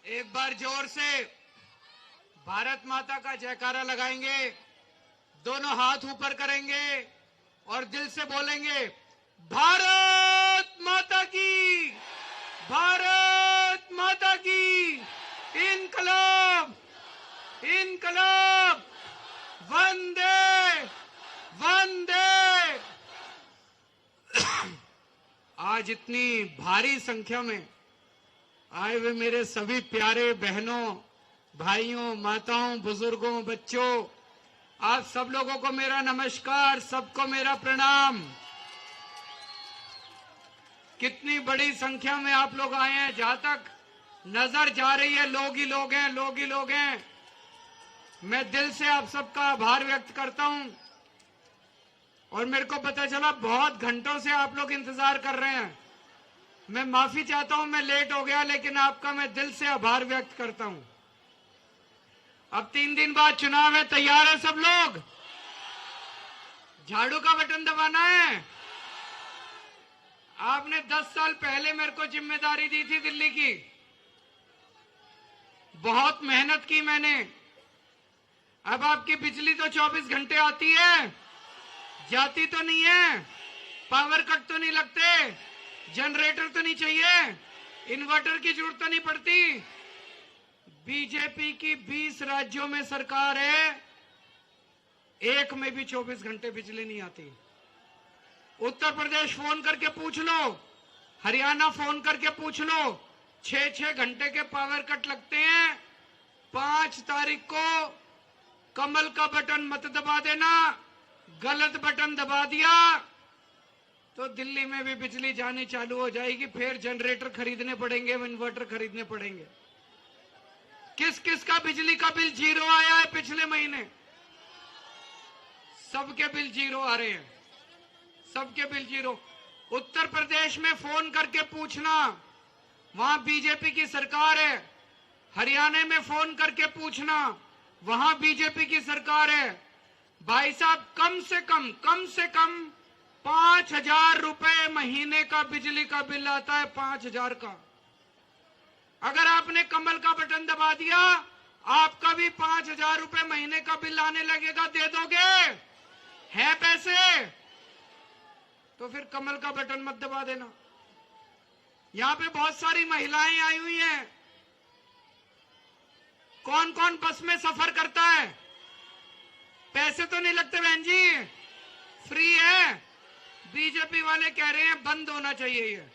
एक बार जोर से भारत माता का जयकारा लगाएंगे, दोनों हाथ ऊपर करेंगे और दिल से बोलेंगे, भारत माता की, भारत माता की, इनकलाब, इनकलाब, वंदे वंदे। आज इतनी भारी संख्या में आए हुए मेरे सभी प्यारे बहनों, भाइयों, माताओं, बुजुर्गों, बच्चों, आप सब लोगों को मेरा नमस्कार, सबको मेरा प्रणाम। कितनी बड़ी संख्या में आप लोग आए हैं, जहां तक नजर जा रही है लोग ही लोग हैं, लोग ही लोग हैं। मैं दिल से आप सबका आभार व्यक्त करता हूं। और मेरे को पता चला बहुत घंटों से आप लोग इंतजार कर रहे हैं। मैं माफी चाहता हूं, मैं लेट हो गया, लेकिन आपका मैं दिल से आभार व्यक्त करता हूं। अब 3 दिन बाद चुनाव है, तैयार है सब लोग? झाड़ू का बटन दबाना है। आपने 10 साल पहले मेरे को जिम्मेदारी दी थी दिल्ली की, बहुत मेहनत की मैंने। अब आपकी बिजली तो 24 घंटे आती है, जाती तो नहीं है, पावर कट तो नहीं लगते, जनरेटर तो नहीं चाहिए, इन्वर्टर की जरूरत तो नहीं पड़ती। बीजेपी की 20 राज्यों में सरकार है, एक में भी 24 घंटे बिजली नहीं आती। उत्तर प्रदेश फोन करके पूछ लो, हरियाणा फोन करके पूछ लो, 6-6 घंटे के पावर कट लगते हैं। 5 तारीख को कमल का बटन मत दबा देना, गलत बटन दबा दिया तो दिल्ली में भी बिजली जानी चालू हो जाएगी। फिर जनरेटर खरीदने पड़ेंगे, इन्वर्टर खरीदने पड़ेंगे। किस किस का बिजली का बिल 0 आया है पिछले महीने? सबके बिल 0 आ रहे हैं, सबके बिल 0। उत्तर प्रदेश में फोन करके पूछना, वहां बीजेपी की सरकार है। हरियाणा में फोन करके पूछना, वहां बीजेपी की सरकार है। भाई साहब, कम से कम 5,000 रुपए महीने का बिजली का बिल आता है, 5,000 का। अगर आपने कमल का बटन दबा दिया, आपका भी 5,000 रुपए महीने का बिल आने लगेगा। दे दोगे? है पैसे? तो फिर कमल का बटन मत दबा देना। यहां पे बहुत सारी महिलाएं आई हुई हैं। कौन कौन बस में सफर करता है? पैसे तो नहीं लगते बहन जी, फ्री है। बीजेपी वाले कह रहे हैं बंद होना चाहिए। ये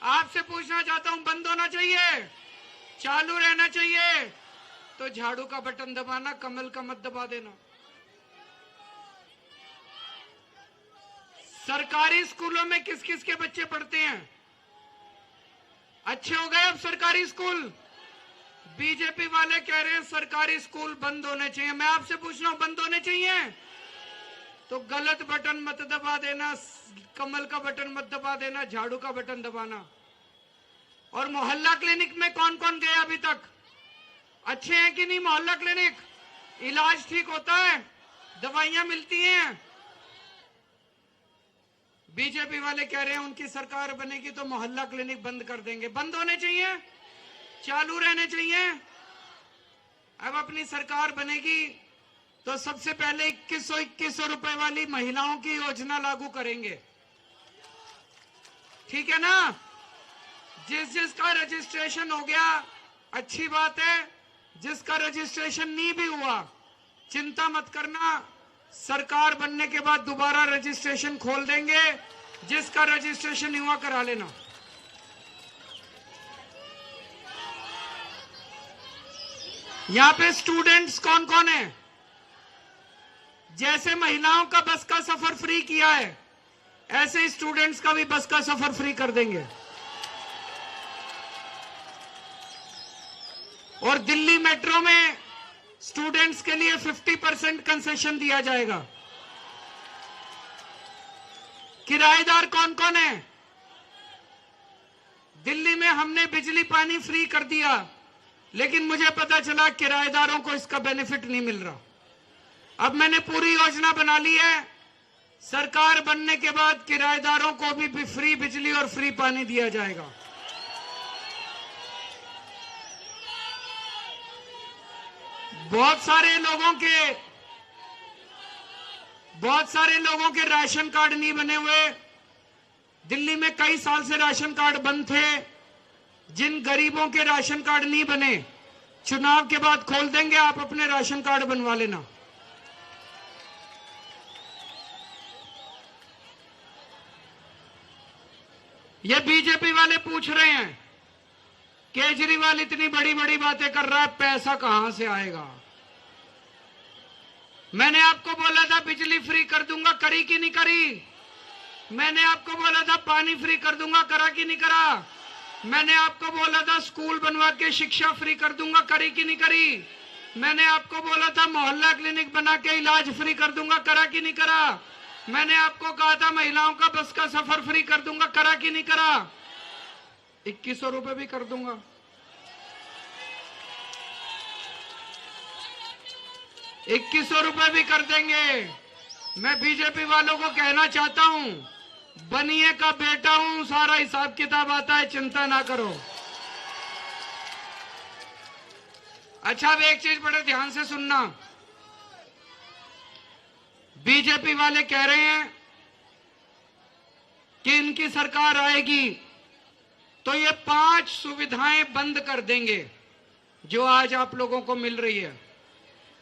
आपसे पूछना चाहता हूं, बंद होना चाहिए, चालू रहना चाहिए? तो झाड़ू का बटन दबाना, कमल का मत दबा देना। सरकारी स्कूलों में किस किस के बच्चे पढ़ते हैं? अच्छे हो गए अब सरकारी स्कूल? बीजेपी वाले कह रहे हैं सरकारी स्कूल बंद होने चाहिए। मैं आपसे पूछ रहा हूं, बंद होने चाहिए? तो गलत बटन मत दबा देना, कमल का बटन मत दबा देना, झाड़ू का बटन दबाना। और मोहल्ला क्लिनिक में कौन कौन गया अभी तक? अच्छे हैं कि नहीं मोहल्ला क्लिनिक? इलाज ठीक होता है, दवाइयां मिलती हैं? बीजेपी वाले कह रहे हैं उनकी सरकार बनेगी तो मोहल्ला क्लिनिक बंद कर देंगे। बंद होने चाहिए, चालू रहने चाहिए। अब अपनी सरकार बनेगी तो सबसे पहले 2100 रुपए वाली महिलाओं की योजना लागू करेंगे, ठीक है ना? जिसका रजिस्ट्रेशन हो गया अच्छी बात है, जिसका रजिस्ट्रेशन नहीं भी हुआ चिंता मत करना, सरकार बनने के बाद दोबारा रजिस्ट्रेशन खोल देंगे। जिसका रजिस्ट्रेशन नहीं हुआ करा लेना। यहां पे स्टूडेंट्स कौन कौन है? जैसे महिलाओं का बस का सफर फ्री किया है, ऐसे ही स्टूडेंट्स का भी बस का सफर फ्री कर देंगे। और दिल्ली मेट्रो में स्टूडेंट्स के लिए 50% कंसेशन दिया जाएगा। किराएदार कौन कौन है? दिल्ली में हमने बिजली पानी फ्री कर दिया, लेकिन मुझे पता चला किराएदारों को इसका बेनिफिट नहीं मिल रहा। अब मैंने पूरी योजना बना ली है, सरकार बनने के बाद किराएदारों को भी फ्री बिजली और फ्री पानी दिया जाएगा। बहुत सारे लोगों के राशन कार्ड नहीं बने हुए। दिल्ली में कई साल से राशन कार्ड बंद थे। जिन गरीबों के राशन कार्ड नहीं बने, चुनाव के बाद खोल देंगे, आप अपने राशन कार्ड बनवा लेना। ये बीजेपी वाले पूछ रहे हैं, केजरीवाल इतनी बड़ी बड़ी बातें कर रहा है, पैसा कहां से आएगा? मैंने आपको बोला था बिजली फ्री कर दूंगा, करी कि नहीं करी? मैंने आपको बोला था पानी फ्री कर दूंगा, करा कि नहीं करा? मैंने आपको बोला था स्कूल बनवा के शिक्षा फ्री कर दूंगा, करी कि नहीं करी? मैंने आपको बोला था मोहल्ला क्लिनिक बना के इलाज फ्री कर दूंगा, करा कि नहीं करा? मैंने आपको कहा था महिलाओं का बस का सफर फ्री कर दूंगा, करा कि नहीं करा? 2100 रुपए भी कर दूंगा। ₹2100 भी कर देंगे। मैं बीजेपी वालों को कहना चाहता हूं, बनिए का बेटा हूं, सारा हिसाब किताब आता है, चिंता ना करो। अच्छा, अब एक चीज बड़े ध्यान से सुनना। बीजेपी वाले कह रहे हैं कि इनकी सरकार आएगी तो ये 5 सुविधाएं बंद कर देंगे जो आज आप लोगों को मिल रही है।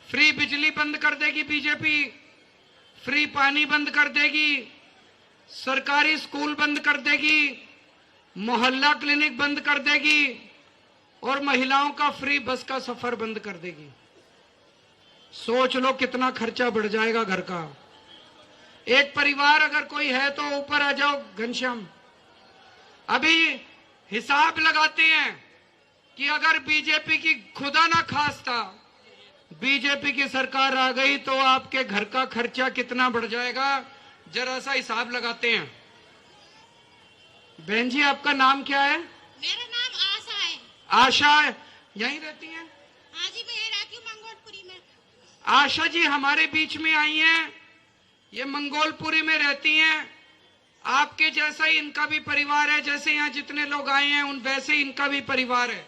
फ्री बिजली बंद कर देगी बीजेपी, फ्री पानी बंद कर देगी, सरकारी स्कूल बंद कर देगी, मोहल्ला क्लिनिक बंद कर देगी और महिलाओं का फ्री बस का सफर बंद कर देगी। सोच लो कितना खर्चा बढ़ जाएगा घर का। एक परिवार अगर कोई है तो ऊपर आ जाओ घनश्याम। अभी हिसाब लगाते हैं कि अगर बीजेपी की खुदा ना खास्ता बीजेपी की सरकार आ गई तो आपके घर का खर्चा कितना बढ़ जाएगा, जरा सा हिसाब लगाते हैं। बहन जी, आपका नाम क्या है? मेरा नाम आशा है। आशा यहीं रहती हैं? हाँ जी, मैं रहती हूँ मंगोलपुरी में। आशा जी हमारे बीच में आई हैं, ये मंगोलपुरी में रहती हैं। आपके जैसा ही इनका भी परिवार है, जैसे यहाँ जितने लोग आए हैं उन वैसे ही इनका भी परिवार है।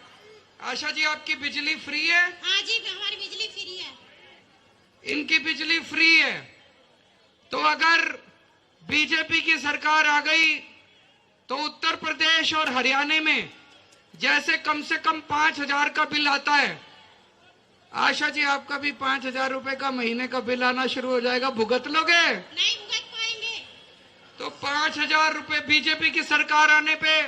आशा जी, आपकी बिजली फ्री है? हाँ जी, हमारी बिजली फ्री है। इनकी बिजली फ्री है। तो अगर बीजेपी की सरकार आ गई तो उत्तर प्रदेश और हरियाणा में जैसे कम से कम 5,000 का बिल आता है, आशा जी आपका भी 5,000 रुपए का महीने का बिल आना शुरू हो जाएगा। भुगत लोगे? नहीं भुगत पाएंगे। तो 5,000 रुपए बीजेपी की सरकार आने पे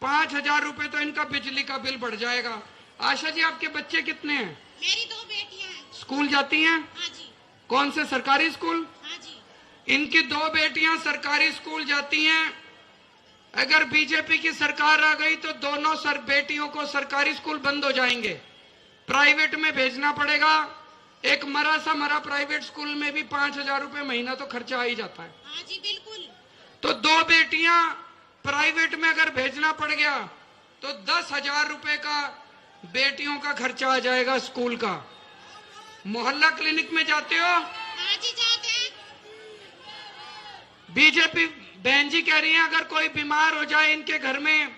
5,000 रुपए तो इनका बिजली का बिल बढ़ जाएगा। आशा जी, आपके बच्चे कितने हैं? मेरी 2 बेटियां हैं। स्कूल जाती हैं? हाँ जी। कौन से, सरकारी स्कूल? हाँ जी। इनकी 2 बेटियां सरकारी स्कूल जाती हैं। अगर बीजेपी की सरकार आ गई तो दोनों बेटियों को सरकारी स्कूल बंद हो जाएंगे, प्राइवेट में भेजना पड़ेगा। एक मरा प्राइवेट स्कूल में भी 5,000 रुपए महीना तो खर्चा आ ही जाता है। हाँ जी, बिल्कुल। तो 2 बेटियां प्राइवेट में अगर भेजना पड़ गया तो 10,000 रुपए का बेटियों का खर्चा आ जाएगा स्कूल का। मोहल्ला क्लिनिक में जाते हो? हाँ जी, जाते हैं। बीजेपी बहन जी कह रही हैं अगर कोई बीमार हो जाए इनके घर में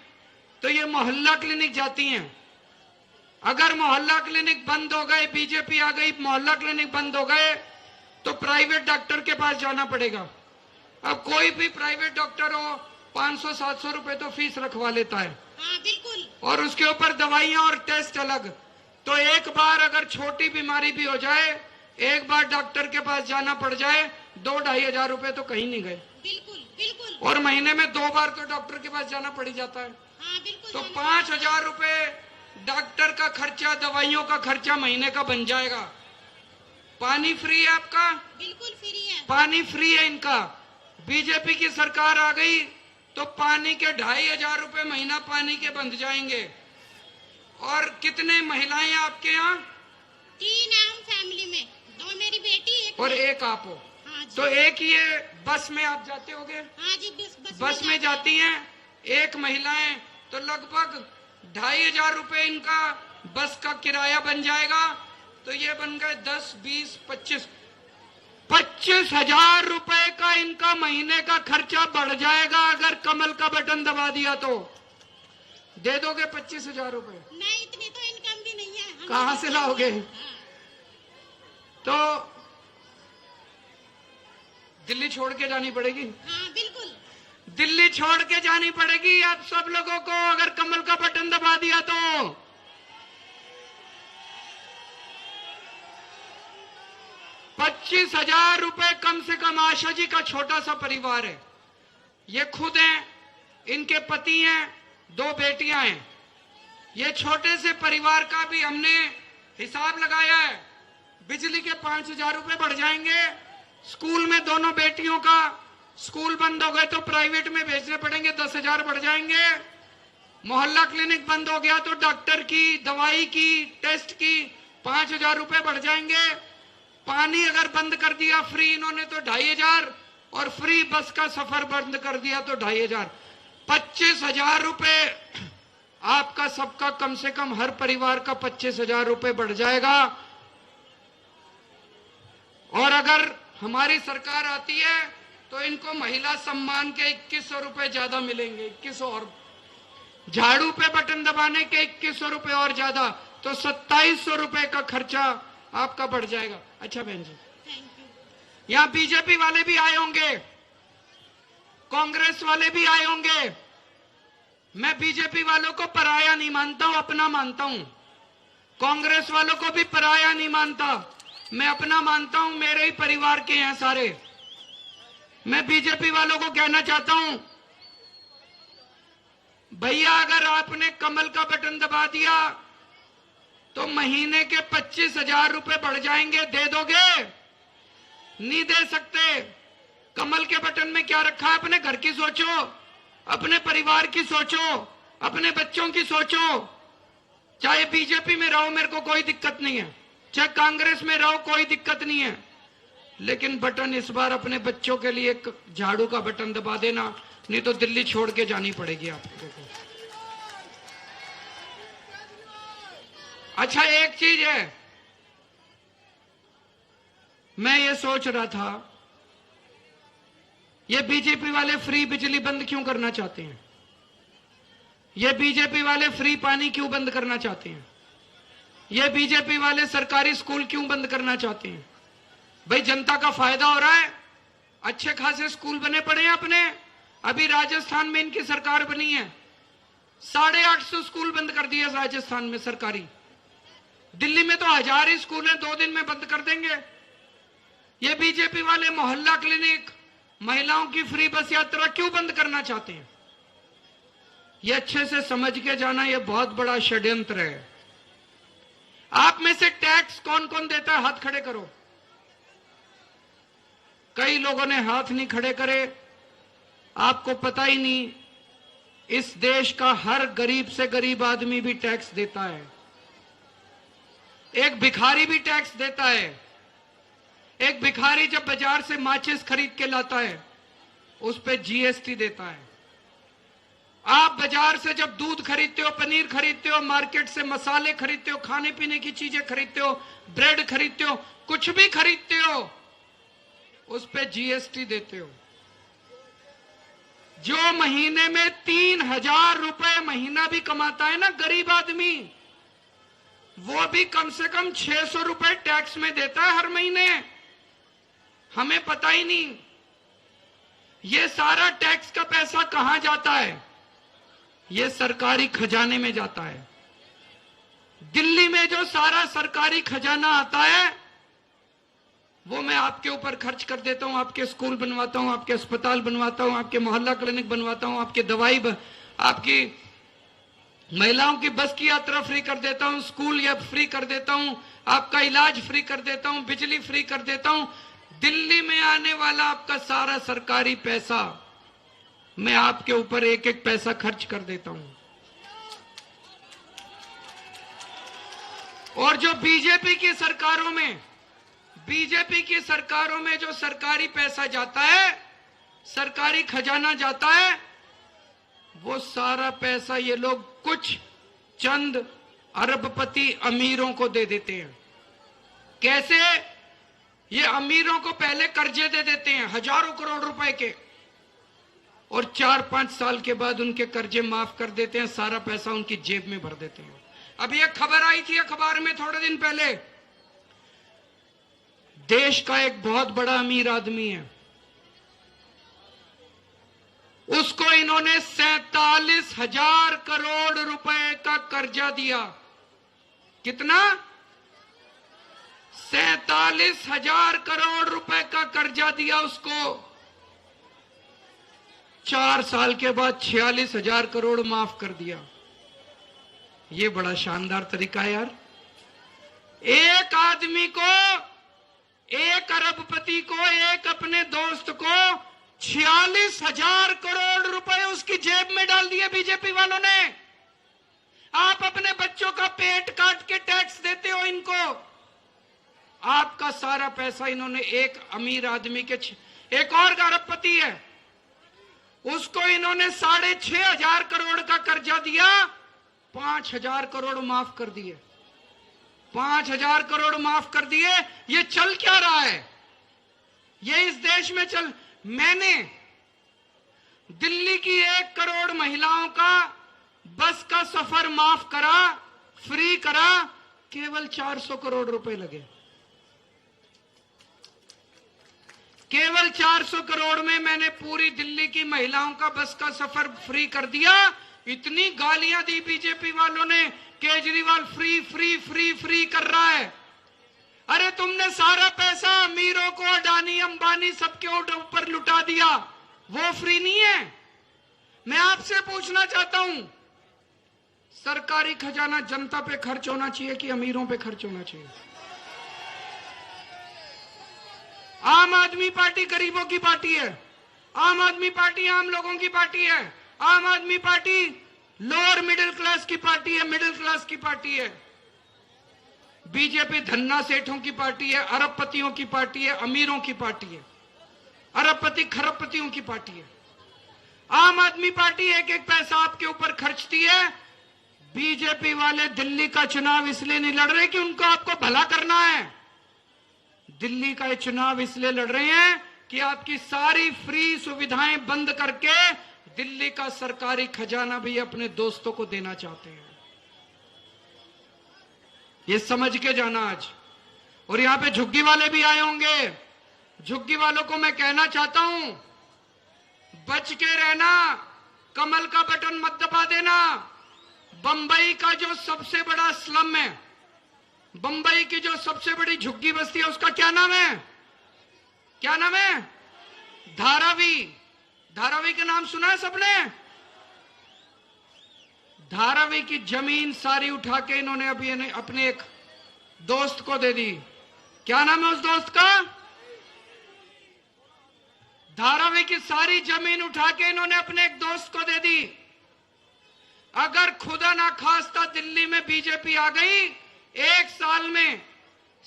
तो ये मोहल्ला क्लिनिक जाती हैं। अगर मोहल्ला क्लिनिक बंद हो गए, बीजेपी आ गई, मोहल्ला क्लिनिक बंद हो गए तो प्राइवेट डॉक्टर के पास जाना पड़ेगा। अब कोई भी प्राइवेट डॉक्टर हो 500-700 रुपए तो फीस रखवा लेता है। हाँ, बिल्कुल। और उसके ऊपर दवाइयां और टेस्ट अलग। तो एक बार अगर छोटी बीमारी भी हो जाए, एक बार डॉक्टर के पास जाना पड़ जाए, 2-2.5 हजार रुपए तो कहीं नहीं गए। बिल्कुल बिल्कुल। और महीने में 2 बार तो डॉक्टर के पास जाना पड़ जाता है। हाँ, बिल्कुल। तो 5,000 रुपए डॉक्टर का खर्चा, दवाइयों का खर्चा महीने का बन जाएगा। पानी फ्री है आपका? बिल्कुल फ्री है। पानी फ्री है इनका। बीजेपी की सरकार आ गई तो पानी के 2,500 रुपए महीना पानी के बंध जाएंगे। और कितने महिलाएं आपके यहाँ? 3 हैं हम फैमिली में, 2 मेरी बेटी, 1 और 1 आप हो। हाँ जी। तो एक ये बस में आप जाते होगे? हाँ जी, बस में जाती हैं 1 महिलाएं, तो लगभग 2,500 रुपए इनका बस का किराया बन जाएगा। तो ये बन गए 10, 20, 25,000 रुपए का इनका महीने का खर्चा बढ़ जाएगा। अगर कमल का बटन दबा दिया तो दे दोगे 25,000 रुपए? नहीं, इतनी तो इनकम भी नहीं है। कहाँ से लाओगे? तो दिल्ली छोड़ के जानी पड़ेगी। हाँ बिल्कुल। दिल्ली छोड़ के जानी पड़ेगी आप सब लोगों को, अगर कमल का बटन दबा दिया तो। 25,000 रुपए कम से कम आशा जी का छोटा सा परिवार है। ये खुद हैं, इनके पति हैं, 2 बेटियां हैं। ये छोटे से परिवार का भी हमने हिसाब लगाया है। बिजली के 5,000 रुपए बढ़ जाएंगे। स्कूल में दोनों बेटियों का स्कूल बंद हो गए तो प्राइवेट में भेजने पड़ेंगे, 10,000 बढ़ जाएंगे। मोहल्ला क्लिनिक बंद हो गया तो डॉक्टर की, दवाई की, टेस्ट की 5,000 रुपए बढ़ जाएंगे। पानी अगर बंद कर दिया फ्री इन्होंने तो 2,500, और फ्री बस का सफर बंद कर दिया तो 2,500। 25,000 रुपए आपका सबका, कम से कम हर परिवार का 25,000 रुपए बढ़ जाएगा। और अगर हमारी सरकार आती है तो इनको महिला सम्मान के 2,100 रुपए ज्यादा मिलेंगे, 2,100, और झाड़ू पे बटन दबाने के 2,100 रुपए और ज्यादा, तो 2,700 रुपए का खर्चा आपका बढ़ जाएगा। अच्छा बहन जी, थैंक यू। यहां बीजेपी वाले भी आए होंगे, कांग्रेस वाले भी आए होंगे। मैं बीजेपी वालों को पराया नहीं मानता हूं, अपना मानता हूं। कांग्रेस वालों को भी पराया नहीं मानता, मैं अपना मानता हूं, मेरे ही परिवार के हैं सारे। मैं बीजेपी वालों को कहना चाहता हूं, भैया अगर आपने कमल का बटन दबा दिया तो महीने के 25,000 रुपए बढ़ जाएंगे। दे दोगे? नहीं दे सकते। कमल के बटन में क्या रखा है? अपने घर की सोचो, अपने परिवार की सोचो, अपने बच्चों की सोचो। चाहे बीजेपी में रहो मेरे को कोई दिक्कत नहीं है, चाहे कांग्रेस में रहो कोई दिक्कत नहीं है, लेकिन बटन इस बार अपने बच्चों के लिए एक झाड़ू का बटन दबा देना, नहीं तो दिल्ली छोड़ के जानी पड़ेगी आपको। अच्छा एक चीज है, मैं ये सोच रहा था, ये बीजेपी वाले फ्री बिजली बंद क्यों करना चाहते हैं? ये बीजेपी वाले फ्री पानी क्यों बंद करना चाहते हैं? ये बीजेपी वाले सरकारी स्कूल क्यों बंद करना चाहते हैं? भाई जनता का फायदा हो रहा है, अच्छे खासे स्कूल बने पड़े हैं अपने। अभी राजस्थान में इनकी सरकार बनी है, 850 स्कूल बंद कर दिए राजस्थान में सरकारी। दिल्ली में तो 1000 ही स्कूल हैं, 2 दिन में बंद कर देंगे। ये बीजेपी वाले मोहल्ला क्लिनिक, महिलाओं की फ्री बस यात्रा क्यों बंद करना चाहते हैं? ये अच्छे से समझ के जाना, ये बहुत बड़ा षड्यंत्र है। आप में से टैक्स कौन कौन देता है? हाथ खड़े करो। कई लोगों ने हाथ नहीं खड़े करे। आपको पता ही नहीं, इस देश का हर गरीब से गरीब आदमी भी टैक्स देता है। एक भिखारी भी टैक्स देता है। एक भिखारी जब बाजार से माचिस खरीद के लाता है उस पे जीएसटी देता है। आप बाजार से जब दूध खरीदते हो, पनीर खरीदते हो, मार्केट से मसाले खरीदते हो, खाने पीने की चीजें खरीदते हो, ब्रेड खरीदते हो, कुछ भी खरीदते हो, उस पे जीएसटी देते हो। जो महीने में 3,000 रुपए महीना भी कमाता है ना गरीब आदमी, वो भी कम से कम 600 रुपए टैक्स में देता है हर महीने। हमें पता ही नहीं ये सारा टैक्स का पैसा कहां जाता है। ये सरकारी खजाने में जाता है। दिल्ली में जो सारा सरकारी खजाना आता है वो मैं आपके ऊपर खर्च कर देता हूं। आपके स्कूल बनवाता हूं, आपके अस्पताल बनवाता हूं, आपके मोहल्ला क्लिनिक बनवाता हूं, आपके आपकी महिलाओं की बस की यात्रा फ्री कर देता हूं, स्कूल या फ्री कर देता हूं, आपका इलाज फ्री कर देता हूं, बिजली फ्री कर देता हूं। दिल्ली में आने वाला आपका सारा सरकारी पैसा मैं आपके ऊपर एक एक पैसा खर्च कर देता हूं। और जो बीजेपी की सरकारों में जो सरकारी पैसा जाता है, सरकारी खजाना जाता है, वो सारा पैसा ये लोग कुछ चंद अरबपति अमीरों को दे देते हैं। कैसे? ये अमीरों को पहले कर्जे दे देते हैं हजारों करोड़ रुपए के, और 4-5 साल के बाद उनके कर्जे माफ कर देते हैं, सारा पैसा उनकी जेब में भर देते हैं। अभी एक खबर आई थी अखबार में थोड़े दिन पहले, देश का एक बहुत बड़ा अमीर आदमी है, उसको इन्होंने 47,000 करोड़ रुपए का कर्जा दिया। कितना? 47,000 करोड़ रुपए का कर्जा दिया उसको। 4 साल के बाद 46,000 करोड़ माफ कर दिया। ये बड़ा शानदार तरीका है यार। एक आदमी को, एक अरबपति को, एक अपने दोस्त को 46,000 करोड़ रुपए उसकी जेब में डाल दिए बीजेपी वालों ने। आप अपने बच्चों का पेट काट के टैक्स देते हो इनको। आपका सारा पैसा इन्होंने एक अमीर आदमी के, एक और अरबपति है, उसको इन्होंने 6,500 करोड़ का कर्जा दिया, 5,000 करोड़ माफ कर दिए। 5,000 करोड़ माफ कर दिए। ये चल क्या रहा है? ये इस देश में चल, मैंने दिल्ली की 1 करोड़ महिलाओं का बस का सफर माफ करा, फ्री करा, केवल 400 करोड़ रुपए लगे। केवल 400 करोड़ में मैंने पूरी दिल्ली की महिलाओं का बस का सफर फ्री कर दिया। इतनी गालियां दी बीजेपी वालों ने, Kejriwal free free free free कर रहा है। अरे तुमने सारा पैसा अमीरों को, अडानी अंबानी सबके ऊपर लुटा दिया, वो फ्री नहीं है। मैं आपसे पूछना चाहता हूं, सरकारी खजाना जनता पे खर्च होना चाहिए कि अमीरों पे खर्च होना चाहिए? आम आदमी पार्टी गरीबों की पार्टी है, आम आदमी पार्टी आम लोगों की पार्टी है, आम आदमी पार्टी लोअर मिडिल क्लास की पार्टी है, मिडिल क्लास की पार्टी है। बीजेपी धन्ना सेठों की पार्टी है, अरबपतियों की पार्टी है, अमीरों की पार्टी है, अरबपति खरबपतियों की पार्टी है। आम आदमी पार्टी एक एक पैसा आपके ऊपर खर्चती है। बीजेपी वाले दिल्ली का चुनाव इसलिए नहीं लड़ रहे कि उनको आपको भला करना है। दिल्ली का ये चुनाव इसलिए लड़ रहे हैं कि आपकी सारी फ्री सुविधाएं बंद करके दिल्ली का सरकारी खजाना भी अपने दोस्तों को देना चाहते हैं। ये समझ के जाना आज। और यहां पे झुग्गी वाले भी आए होंगे। झुग्गी वालों को मैं कहना चाहता हूं, बच के रहना, कमल का बटन मत दबा देना। बंबई का जो सबसे बड़ा स्लम है, बंबई की जो सबसे बड़ी झुग्गी बस्ती है, उसका क्या नाम है? क्या नाम है? धारावी। धारावी का नाम सुना है सबने? धारावी की जमीन सारी उठा के इन्होंने अभी अपने एक दोस्त को दे दी। क्या नाम है उस दोस्त का? धारावी की सारी जमीन उठा के इन्होंने अपने एक दोस्त को दे दी। अगर खुदा ना खास्ता दिल्ली में बीजेपी आ गई, 1 साल में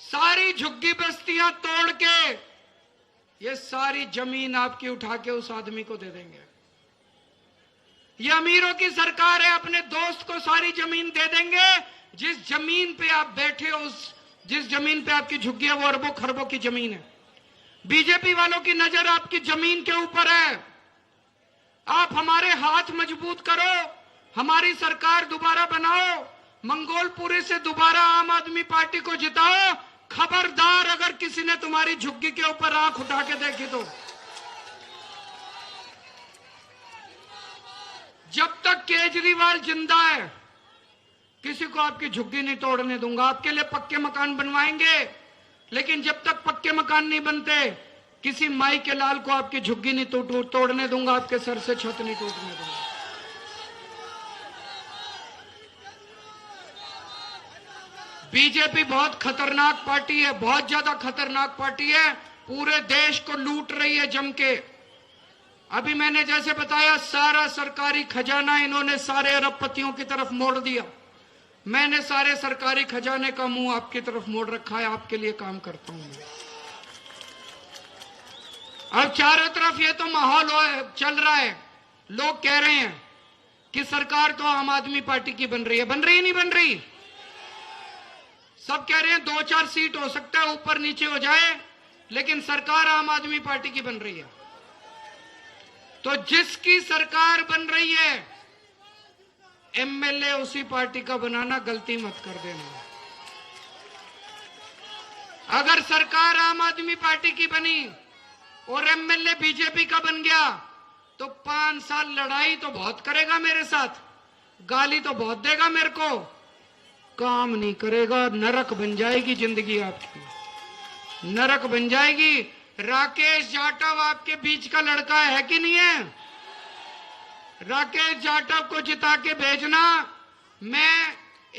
सारी झुग्गी बस्तियां तोड़ के ये सारी जमीन आपकी उठा के उस आदमी को दे देंगे। ये अमीरों की सरकार है, अपने दोस्त को सारी जमीन दे देंगे। जिस जमीन पे आप बैठे हो, जिस जमीन पे आपकी झुग्गी है, वो अरबों खरबों की जमीन है। बीजेपी वालों की नजर आपकी जमीन के ऊपर है। आप हमारे हाथ मजबूत करो, हमारी सरकार दोबारा बनाओ, मंगोलपुरी से दोबारा आम आदमी पार्टी को जिताओ। खबरदार अगर किसी ने तुम्हारी झुग्गी के ऊपर आंख उठा के देखी तो। जब तक केजरीवाल जिंदा है, किसी को आपकी झुग्गी नहीं तोड़ने दूंगा। आपके लिए पक्के मकान बनवाएंगे, लेकिन जब तक पक्के मकान नहीं बनते, किसी माई के लाल को आपकी झुग्गी नहीं तोड़ने दूंगा, आपके सर से छत नहीं टूटने दूंगा। बीजेपी बहुत खतरनाक पार्टी है, बहुत ज्यादा खतरनाक पार्टी है। पूरे देश को लूट रही है जम के। अभी मैंने जैसे बताया, सारा सरकारी खजाना इन्होंने सारे अरबपतियों की तरफ मोड़ दिया। मैंने सारे सरकारी खजाने का मुंह आपकी तरफ मोड़ रखा है। आपके लिए काम करता हूं मैं। अब चारों तरफ ये तो माहौल चल रहा है, लोग कह रहे हैं कि सरकार तो आम आदमी पार्टी की बन रही है। बन रही नहीं बन रही? सब कह रहे हैं 2-4 सीट हो सकता है ऊपर नीचे हो जाए, लेकिन सरकार आम आदमी पार्टी की बन रही है। तो जिसकी सरकार बन रही है, एमएलए उसी पार्टी का बनाना, गलती मत कर देना। अगर सरकार आम आदमी पार्टी की बनी और एमएलए बीजेपी का बन गया तो 5 साल लड़ाई तो बहुत करेगा मेरे साथ, गाली तो बहुत देगा मेरे को, काम नहीं करेगा। नरक बन जाएगी जिंदगी आपकी, नरक बन जाएगी। राकेश जाटव आपके बीच का लड़का है कि नहीं है? राकेश जाटव को जिता के भेजना। मैं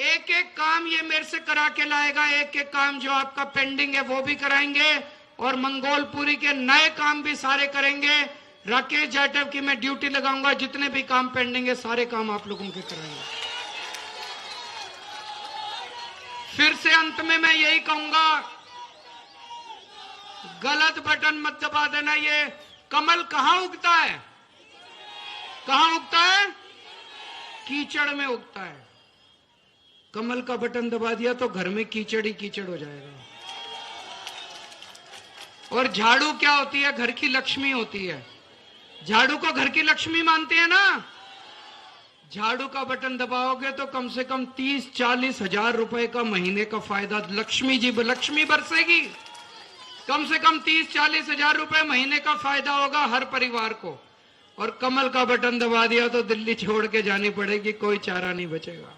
एक एक काम ये मेरे से करा के लाएगा, एक एक काम जो आपका पेंडिंग है वो भी कराएंगे और मंगोलपुरी के नए काम भी सारे करेंगे। राकेश जाटव की मैं ड्यूटी लगाऊंगा, जितने भी काम पेंडिंग है सारे काम आप लोगों के कराएंगे। फिर से अंत में मैं यही कहूंगा, गलत बटन मत दबा देना। ये कमल कहां उगता है? कहां उगता है? कीचड़ में उगता है। कमल का बटन दबा दिया तो घर में कीचड़ ही कीचड़ हो जाएगा। और झाड़ू क्या होती है? घर की लक्ष्मी होती है। झाड़ू को घर की लक्ष्मी मानते हैं ना? झाड़ू का बटन दबाओगे तो कम से कम 30-40 हजार रुपए का महीने का फायदा लक्ष्मी बरसेगी। कम से कम 30-40 हजार रुपए महीने का फायदा होगा हर परिवार को। और कमल का बटन दबा दिया तो दिल्ली छोड़ के जानी पड़ेगी, कोई चारा नहीं बचेगा।